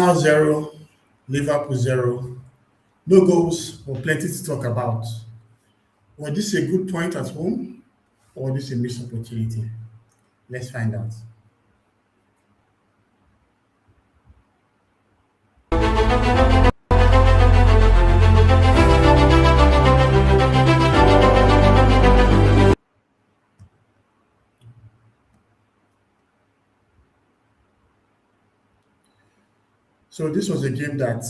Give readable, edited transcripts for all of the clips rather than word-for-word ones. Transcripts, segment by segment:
Now 0, Liverpool 0. No goals, but plenty to talk about. Was this a good point at home or this a missed opportunity? Let's find out. So this was a game that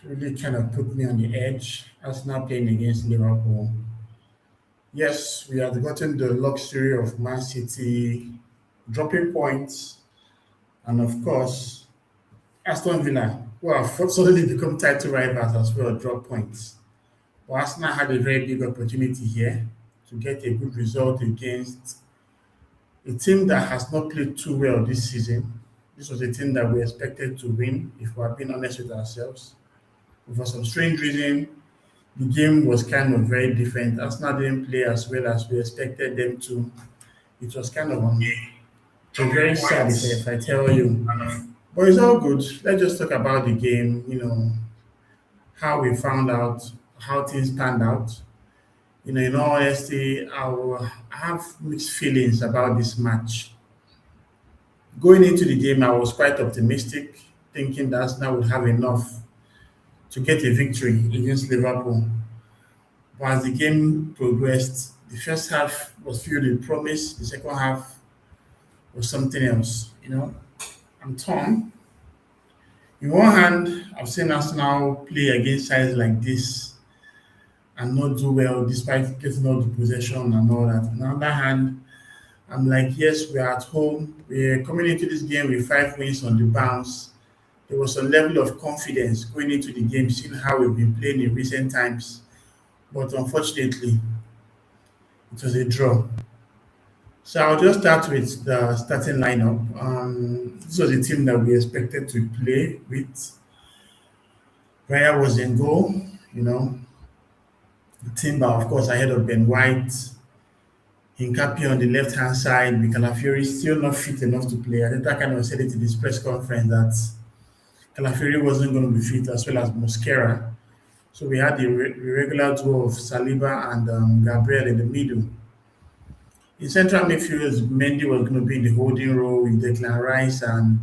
really kind of put me on the edge. Arsenal playing against Liverpool. Yes, we had gotten the luxury of Man City dropping points, and of course, Aston Villa, who have suddenly become title rivals as well, drop points. But Arsenal had a very big opportunity here to get a good result against a team that has not played too well this season. This was a team that we expected to win, if we are being honest with ourselves. But for some strange reason, the game was kind of very different. Arsenal didn't play as well as we expected them to. It was kind of very sad if I tell you. But it's all good. Let's just talk about the game, how we found out, how things panned out. In all honesty, I have mixed feelings about this match. Going into the game, I was quite optimistic, thinking that Arsenal would have enough to get a victory against Liverpool. But as the game progressed, the first half was filled with promise, the second half was something else. I'm torn. In one hand, I've seen Arsenal play against sides like this and not do well despite getting all the possession and all that. On the other hand, I'm like, yes, we're at home. We're coming into this game with 5 wins on the bounce. There was a level of confidence going into the game, seeing how we've been playing in recent times. But unfortunately, it was a draw. So I'll just start with the starting lineup. This was a team that we expected to play with. Raya was in goal, you know. Timber, of course, ahead of Ben White. Hincapié on the left hand side, with Calafiori still not fit enough to play. Arteta kind of said it in his press conference that Calafiori wasn't going to be fit, as well as Mosquera. So we had the regular duo of Saliba and Gabriel in the middle. In central midfield, Mendy was going to be in the holding role with Declan Rice and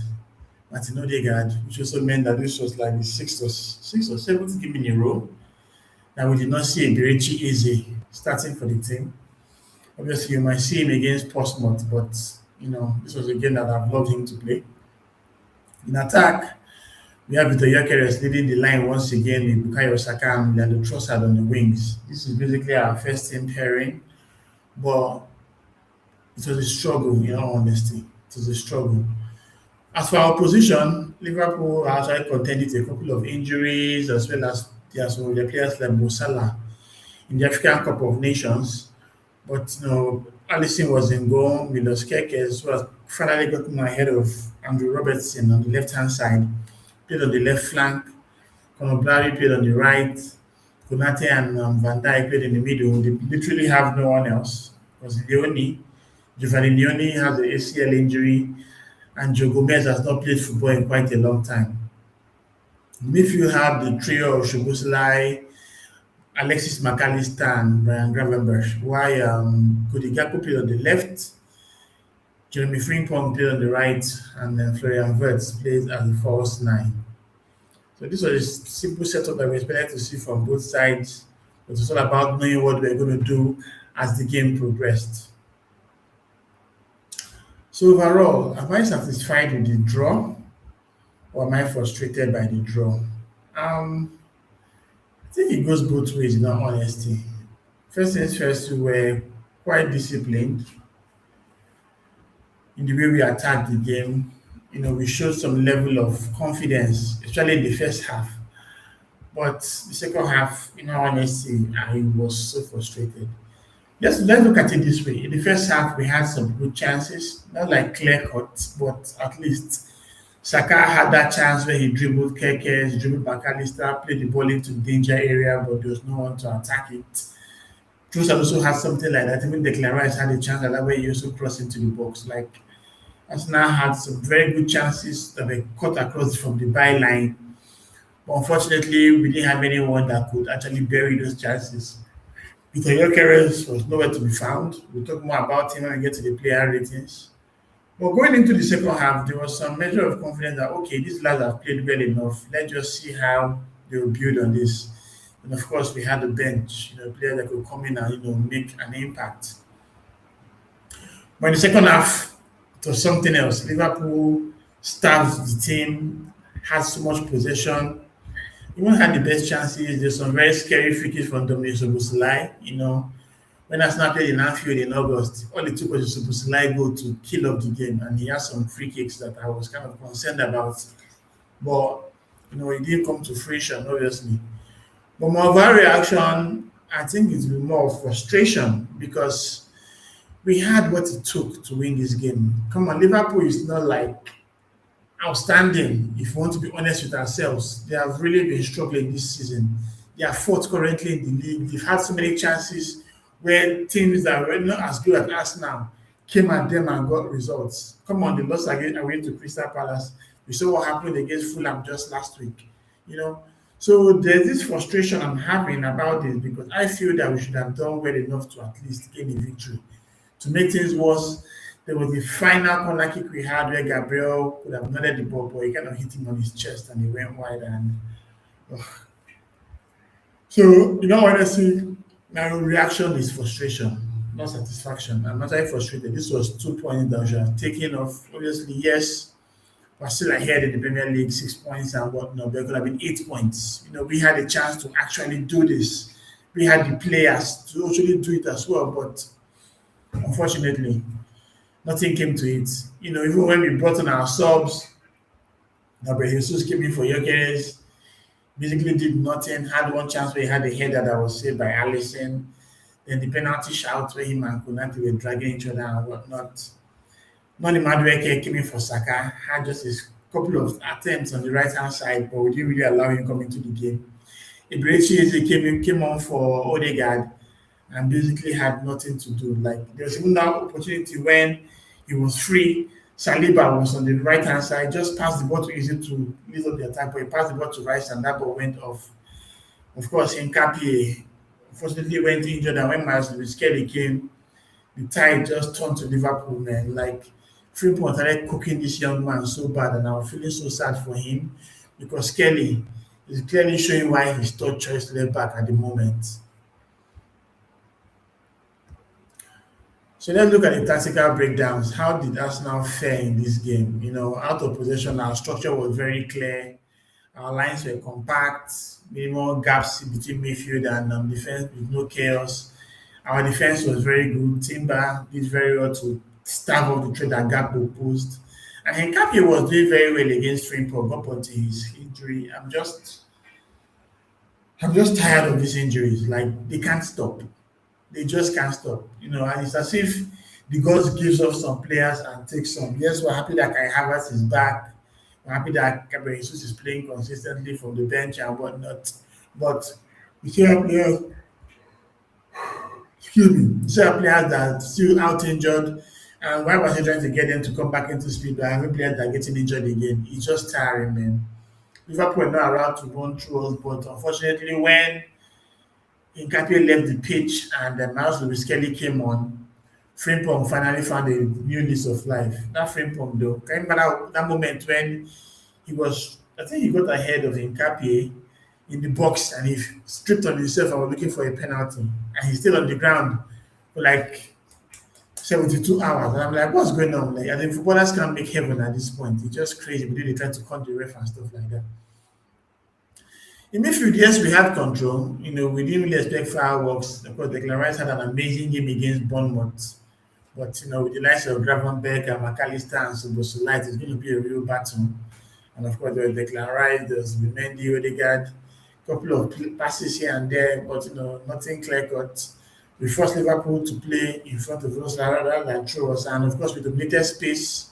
Martin Odegaard, which also meant that this was like the sixth or seventh game in a row that we did not see a Berechi Eze starting for the team. Obviously, you might see him against Portsmouth, but this was a game that I've loved him to play. In attack, we have Victor Gyökeres leading the line once again with Bukayo Saka and Leandro Trossard on the wings. This is basically our first team pairing, but it was a struggle, in all honesty. It was a struggle. As for our position, Liverpool actually contended with a couple of injuries, as well as there are some of the players like Mo Salah in the African Cup of Nations. But Allison was in goal. Milos Kekes was finally gotten ahead of Andrew Robertson on the left hand side. Played on the left flank. Conor Blary played on the right. Konate and Van Dijk played in the middle. They literally have no one else because Giovanni Leone has an ACL injury, and Joe Gomez has not played football in quite a long time. If you have the trio of Szoboszlai, Alexis McAllister, and Brian Gravenberch, while Cody Gakpo played on the left, Jeremy Frimpong played on the right, and then Florian Wirtz played as the false nine. So this was a simple setup that we expected to see from both sides, but it's all about knowing what we're going to do as the game progressed. So overall, am I satisfied with the draw, or am I frustrated by the draw? I think it goes both ways, in all honesty. First things first, we were quite disciplined in the way we attacked the game. We showed some level of confidence, especially in the first half. But the second half, in all honesty, I was so frustrated. Let's look at it this way. In the first half, we had some good chances, not like clear cuts, but at least Saka had that chance where he dribbled Kekes, dribbled McAllister, played the ball into the danger area, but there was no one to attack it. Trossard also had something like that. Even Declan Rice had a chance like that where he also crossed into the box. Like, Arsenal had some very good chances that were cut across from the byline. But unfortunately, we didn't have anyone that could actually bury those chances. Peter Gyökeres was nowhere to be found. We'll talk more about him when we get to the player ratings. But going into the second half, there was some measure of confidence that, okay, these lads have played well enough. Let's just see how they will build on this. And of course, we had a bench, players that could come in and, make an impact. But in the second half, it was something else. Liverpool starved the team, had so much possession, even had the best chances. There's some very scary free kicks from Dominic Soboslai. When Arsenal played in Anfield in August, all it took was a Soboslai goal to kill off the game, and he had some free kicks that I was kind of concerned about. But it didn't come to fruition, obviously. But my overreaction, I think it's been more of frustration because we had what it took to win this game. Come on, Liverpool is not like outstanding, if we want to be honest with ourselves. They have really been struggling this season. They are fourth currently in the league. They've had so many chances where teams that were not as good as Arsenal came at them and got results. Come on, they lost again away to Crystal Palace. We saw what happened against Fulham just last week. You know, so there's this frustration I'm having about this because I feel that we should have done well enough to at least gain a victory. To make things worse, there was the final corner kick we had where Gabriel could have nodded the ball, but he kind of hit him on his chest and he went wide. And so, honestly, my reaction is frustration, not satisfaction. I'm actually frustrated. This was 2 points that we should have taken off. Obviously, yes, we're still ahead in the Premier League, 6 points and whatnot. There could have been 8 points. We had a chance to actually do this. We had the players to actually do it as well, but unfortunately, nothing came to it. Even when we brought on our subs, Gabriel Jesus came in for Gyökeres, basically did nothing, had one chance where he had a header that was saved by Allison. Then the penalty shout where him and Konate were dragging each other and whatnot. Noni Madueke came in for Saka, had just a couple of attempts on the right hand side, but we didn't really allow him come into the game. Eberechi came on for Odegaard and basically had nothing to do. Like there was even that opportunity when he was free. Saliba was on the right hand side, just passed the ball to Easy to lead up the attack, but he passed the ball to Rice and that ball went off. Of course, Nkapie unfortunately went injured, and when Miles Kelly came, the tide just turned to Liverpool, man. Like Frimpong started cooking this young man so bad, and I was feeling so sad for him because Kelly is clearly showing why he's third choice left back at the moment. So let's look at the tactical breakdowns. How did Arsenal fare in this game? Out of possession, our structure was very clear. Our lines were compact, minimal gaps between midfield and defense with no chaos. Our defense was very good. Timber did very well to starve off the trade that Gakpo posed. And Nkapie was doing very well against Frimpong up until his injury. I'm just tired of these injuries. Like they can't stop. They just can't stop. And it's as if the gods gives us some players and takes some. Yes, we're happy that Kai Havertz is back. We're happy that Gabriel Jesus is playing consistently from the bench and whatnot. But we still have players, excuse me, we still have players that are still out injured. And why was he trying to get them to come back into speed? But having players that are getting injured again, it's just tiring, man. Liverpool are not allowed to run through us, but unfortunately, when Nkapie left the pitch and Miles Lewis Kelly came on, Frimpong finally found a new lease of life. That Frimpong, though, can you remember that moment when I think he got ahead of Nkapie in the box and he stripped on himself and was looking for a penalty. And he's still on the ground for like 72 hours. And I'm like, what's going on? Like, I think footballers can't make heaven at this point. It's just crazy. But then they try to con the ref and stuff like that. In midfield, yes, we had control. We didn't really expect fireworks. Of course, Declan Rice had an amazing game against Bournemouth. But, with the likes of Gravenberch and McAllister and Soboslai, it's going to be a real battle. And, of course, there was Declan Rice, there was Mendy, Odegaard, a couple of passes here and there, but, nothing clear-cut. We forced Liverpool to play in front of us rather than through us. And, of course, with the dominated space,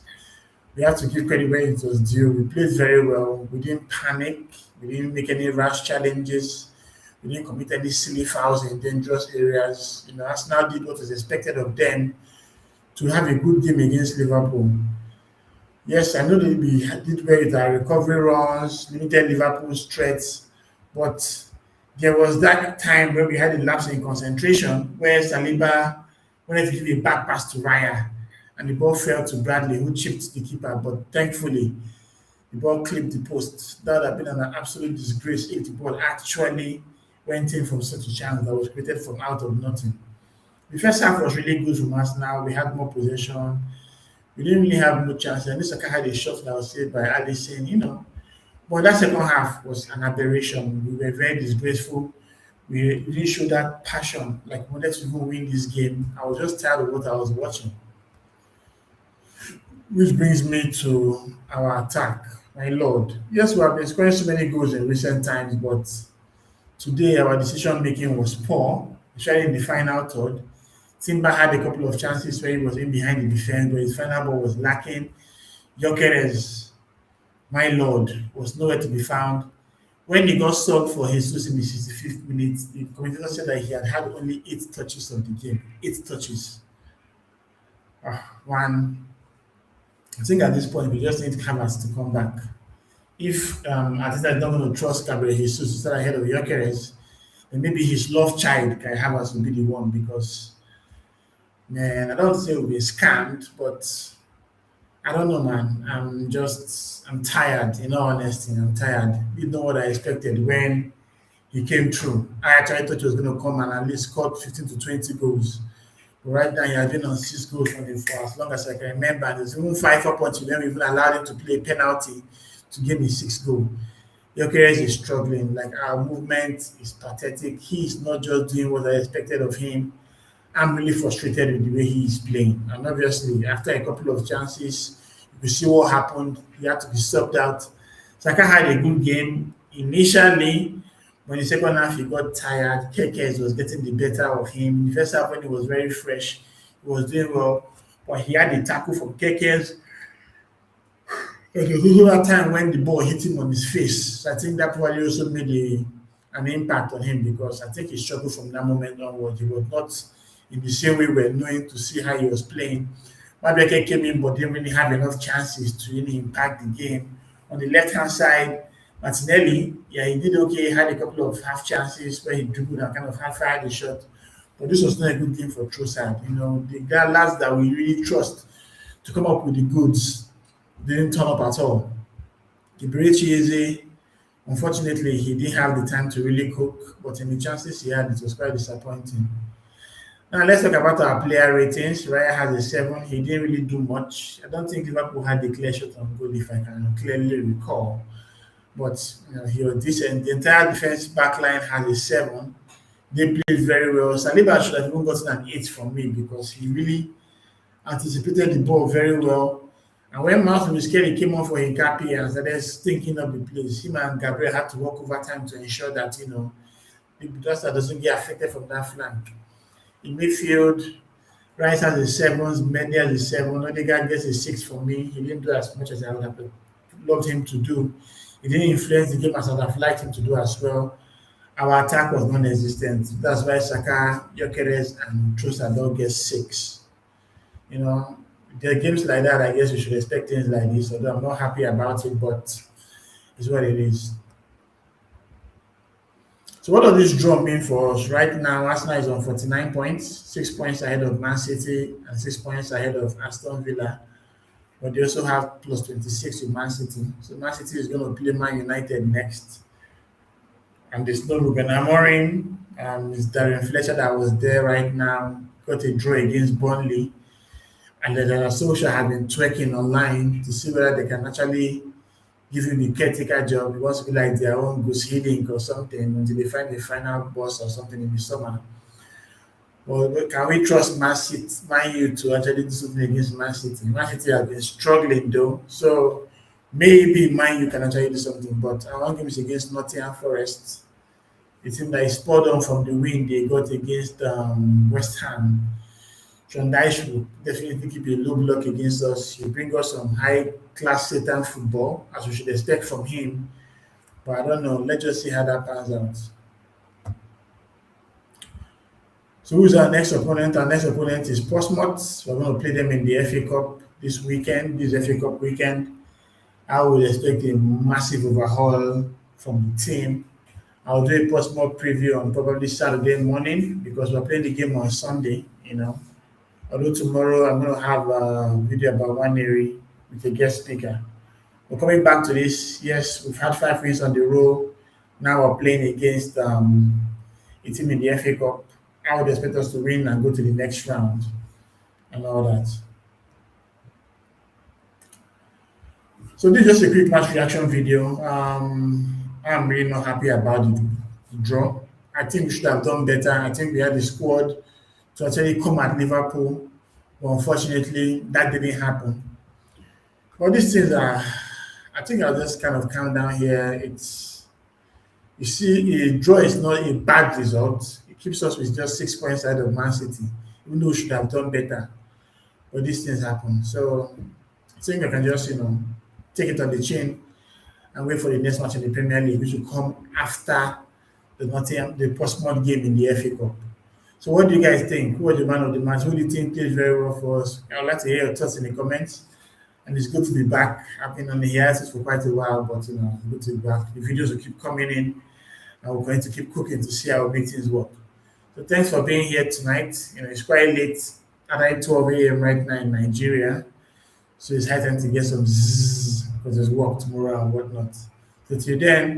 we have to give credit where it was due. We played very well. We didn't panic. We didn't make any rash challenges. We didn't commit any silly fouls in dangerous areas. Arsenal did what was expected of them to have a good game against Liverpool. Yes, I know that we did well with our recovery runs, limited Liverpool's threats, but there was that time where we had a lapse in concentration where Saliba wanted to give a back pass to Raya and the ball fell to Bradley, who chipped the keeper. But thankfully, the ball clipped the post. That would have been an absolute disgrace if the ball actually went in from such a chance that was created from out of nothing. The first half was really good from us now. We had more possession. We didn't really have much chance. And Saka had a shot that was saved by Alisson, But that second half was an aberration. We were very disgraceful. We didn't show that passion, like we wanted to even win this game. I was just tired of what I was watching. Which brings me to our attack. My lord. Yes, we have been scoring so many goals in recent times, but today our decision making was poor, especially in the final third. Timber had a couple of chances where he was in behind the defense, but his final ball was lacking. Gyökeres, my lord, was nowhere to be found. When he got subbed for Jesus in the 65th minute, the commentator said that he had had only 8 touches of the game. 8 touches. One, I think at this point we just need Havertz to come back. If Arteta is not going to trust Gabriel Jesus to start ahead of Gyökeres, then maybe his love child, Kai Havertz, will be the one because, man, I don't say we'll be scammed, but I don't know, man. I'm tired. In all honesty, I'm tired. Didn't know what I expected when he came through. I actually thought he was going to come and at least score 15 to 20 goals. But right now, he has been on 6 goals from him for as long as I can remember. And there's even 5 up until then, we even allowed him to play a penalty to give me 6 goals. Gyökeres is struggling. Like, our movement is pathetic. He's not just doing what I expected of him. I'm really frustrated with the way he is playing. And obviously, after a couple of chances, you could see what happened. He had to be subbed out. Saka had a good game initially. When the second half he got tired, Kekes was getting the better of him. In the first half, when he was very fresh, he was doing well. But he had a tackle from Kekes. There was also that time when the ball hit him on his face. So I think that probably also made an impact on him because I think he struggled from that moment onward. He was not in the same way we're knowing to see how he was playing. Madueke came in but didn't really have enough chances to really impact the game. On the left hand side, Martinelli, yeah, he did okay, had a couple of half chances where he dribbled and kind of half fired the shot. But this was not a good game for Trossard. The guy lads that we really trust to come up with the goods didn't turn up at all. Gibrich, unfortunately, he didn't have the time to really cook, but in the chances he had, it was quite disappointing. Now let's talk about our player ratings. Raya has a 7. He didn't really do much. I don't think Liverpool had a clear shot on goal, if I can clearly recall. But he was decent. The entire defense backline has a 7. They played very well. Saliba should have even gotten an 8 from me because he really anticipated the ball very well. And when Mount Muskelly came on for Hincapi and started thinking of the plays, him and Gabriel had to work overtime to ensure that the Duster doesn't get affected from that flank. In midfield, Rice has a 7, Mendy has a 7, Odegaard gets a 6 for me. He didn't do as much as I would have loved him to do. He didn't influence the game as I would have liked him to do as well. Our attack was non-existent. That's why Saka, Gyökeres, and Trossard all get 6. There are games like that, I guess we should expect things like this, although I'm not happy about it, but it's what it is. So what does this draw mean for us? Right now, Arsenal is on 49 points, 6 points ahead of Man City and 6 points ahead of Aston Villa. But they also have plus 26 with Man City. So Man City is going to play Man United next. And there's no Ruben Amorim. It's Darren Fletcher that was there right now. Got a draw against Burnley. And then Social have been twerking online to see whether they can actually give him the caretaker job. It wants to be like their own Goose Healing or something until they find the final boss or something in the summer. Well, can we trust Man U to actually do something against Man City? Man City have been struggling though, so maybe Man U can actually do something. But our one game is against Nottingham Forest. The team that is spurred on from the win they got against West Ham. Sean Dyche will definitely keep a low block against us. He'll bring us some high-class Satan football, as we should expect from him. But I don't know. Let's just see how that pans out. So who's our next opponent? Our next opponent is Portsmouth. We're going to play them in the FA Cup. this weekend, this FA Cup weekend. I would expect a massive overhaul from the team. I'll do a post-mortem preview on probably Saturday morning because we're playing the game on Sunday, Although tomorrow I'm going to have a video about one area with a guest speaker. We're coming back to this. Yes, we've had 5 wins on the row. Now we're playing against a team in the FA Cup. I would expect us to win and go to the next round and all that. So this is just a quick match reaction video. I'm really not happy about the draw. I think we should have done better. I think we had the squad to actually come at Liverpool, but unfortunately that didn't happen. But these things are, I think I'll just kind of calm down here. You see, a draw is not a bad result. It keeps us with just 6 points ahead of Man City, even though we should have done better. But these things happen. So I think I can just, take it on the chin and wait for the next match in the Premier League, which will come after the Portsmouth game in the FA Cup. So what do you guys think? Who was the man of the match? Who do you think played very well for us? I would like to hear your thoughts in the comments. And it's good to be back. I've been on the hiatus for quite a while, but good to be back. The videos will keep coming in, and we're going to keep cooking to see how we make things work. So thanks for being here tonight. It's quite late at 12 a.m. right now in Nigeria. So it's high time to get some zzz because there's work tomorrow and whatnot. So till then,